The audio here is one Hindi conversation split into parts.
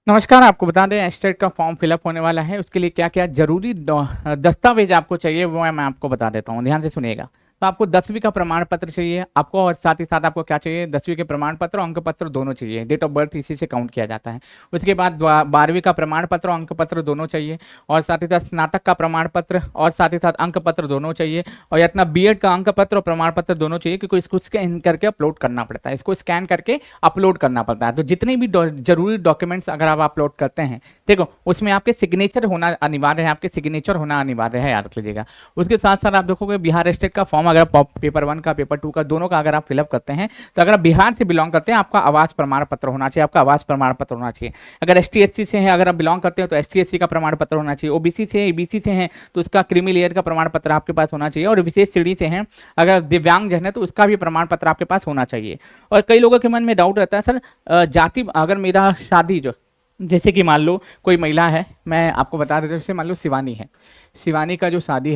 नमस्कार, आपको बता दें एस्टेट का फॉर्म फिलअप होने वाला है। उसके लिए क्या-क्या ज़रूरी दस्तावेज़ आपको चाहिए वो मैं आपको बता देता हूँ, ध्यान से सुनिएगा। तो आपको 10वीं का प्रमाण पत्र चाहिए आपको और साथ ही साथ आपको क्या चाहिए 10वीं के प्रमाण पत्र और अंक पत्र दोनों चाहिए। डेट ऑफ बर्थ इसी से काउंट किया जाता है। उसके बाद 12वीं का प्रमाण पत्र और अंक पत्र दोनों चाहिए और साथ ही साथ स्नातक का प्रमाण पत्र और साथ ही साथ अंक पत्र दोनों चाहिए और या अपना बीएड का अंक पत्र और प्रमाण पत्र दोनों चाहिए क्योंकि इसको स्कैन करके अपलोड करना पड़ता है। इसको स्कैन करके अपलोड करना पड़ता है। तो जितने भी जरूरी डॉक्यूमेंट्स अगर आप अपलोड करते हैं देखो उसमें आपके सिग्नेचर होना अनिवार्य है, आपके सिग्नेचर होना अनिवार्य है, याद रखिएगा। उसके साथ साथ आप देखोगे बिहार स्टेट का फॉर्म अगर पेपर 1 का पेपर 2 का दोनों का अगर आप फिलअप करते हैं तो अगर आप बिहार से बिलोंग करते हैं आपका आवास प्रमाण पत्र होना चाहिए, आपका आवास प्रमाण पत्र होना चाहिए। अगर एसटी एससी से है अगर आप बिलोंग करते हैं तो एसटी एससी का प्रमाण पत्र होना चाहिए। ओबीसी से ईबीसी से हैं तो उसका क्रीमी लेयर का प्रमाण पत्र आपके पास होना चाहिए और विशेष श्रेणी से हैं अगर दिव्यांग जन है तो उसका भी प्रमाण पत्र आपके पास होना चाहिए। और कई लोगों के मन में डाउट रहता है सर जाति अगर मेरा शादी जो जैसे कि मान लो कोई महिला है, मैं आपको बता देता हूँ, जैसे मान लो शिवानी है। शिवानी का जो शादी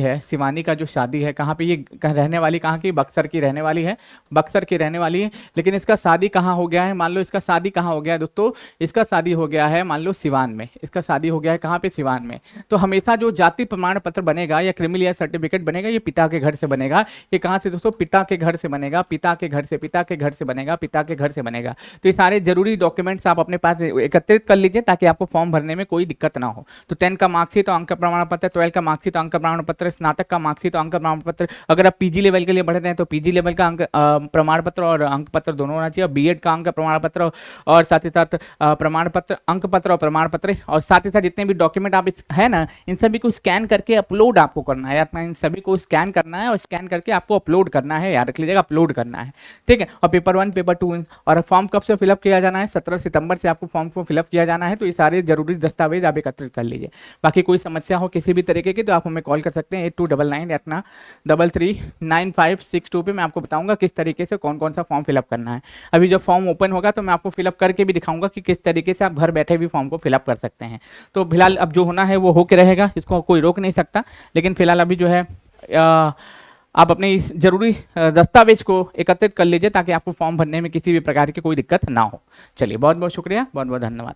है कहाँ पे ये रहने वाली कहाँ की बक्सर की रहने वाली है, बक्सर की रहने वाली है। लेकिन इसका शादी कहाँ हो गया है, मान लो इसका शादी कहाँ हो गया है दोस्तों, इसका शादी हो गया है मान लो सिवान में, इसका शादी हो गया है कहाँ पे सिवान में। तो हमेशा जो जाति प्रमाण पत्र बनेगा या क्रिमिनल सर्टिफिकेट बनेगा ये पिता के घर से बनेगा। ये कहाँ से दोस्तों, पिता के घर से बनेगा, पिता के घर से बनेगा, पिता के घर से बनेगा। तो ये सारे जरूरी डॉक्यूमेंट्स आप अपने पास एकत्रित कर लीजिए ताकि आपको फॉर्म भरने में कोई दिक्कत ना हो। तो 10 का मार्कशीट और अंक प्रमाण पत्र, 12 का मार्कशीट अंक प्रमाण पत्र, स्नातक का मार्कशीट अंक प्रमाण पत्र, अगर आप पीजी लेवल के लिए बढ़ते हैं तो पीजी लेवल का अंक प्रमाण पत्र और अंक पत्र दोनों होना चाहिए। बीएड का अंक प्रमाण पत्र और साथ ही साथ प्रमाण पत्र, अंक पत्र और प्रमाण पत्र और साथ ही साथ जितने भी डॉक्यूमेंट आप है ना इन सभी को स्कैन करके अपलोड आपको करना है, अपना इन सभी को स्कैन करना है और स्कैन करके आपको अपलोड करना है, याद रख लीजिएगा अपलोड करना है, ठीक है। और पेपर 1 पेपर 2 और फॉर्म कब से फिलअप किया जाना है, 17 सितंबर से आपको फॉर्म को फिलअप किया जाना है। तो ये सारे जरूरी दस्तावेज आप एकत्रित कर लीजिए। बाकी कोई समस्या हो किसी भी तरीके की तो आप हमें कॉल कर सकते हैं 8299 अपना 339562 पे। मैं आपको बताऊंगा किस तरीके से कौन कौन सा फॉर्म फिलअप करना है। अभी जब फॉर्म ओपन होगा तो मैं आपको फिलअप करके भी दिखाऊंगा कि किस तरीके से आप घर बैठे भी फॉर्म को फिलअप कर सकते हैं। तो फिलहाल अब जो होना है वो होके रहेगा, इसको कोई रोक नहीं सकता। लेकिन फिलहाल अभी जो है आप अपने इस जरूरी दस्तावेज को एकत्रित कर लीजिए ताकि आपको फॉर्म भरने में किसी भी प्रकार की कोई दिक्कत ना हो। चलिए बहुत बहुत शुक्रिया, बहुत बहुत धन्यवाद।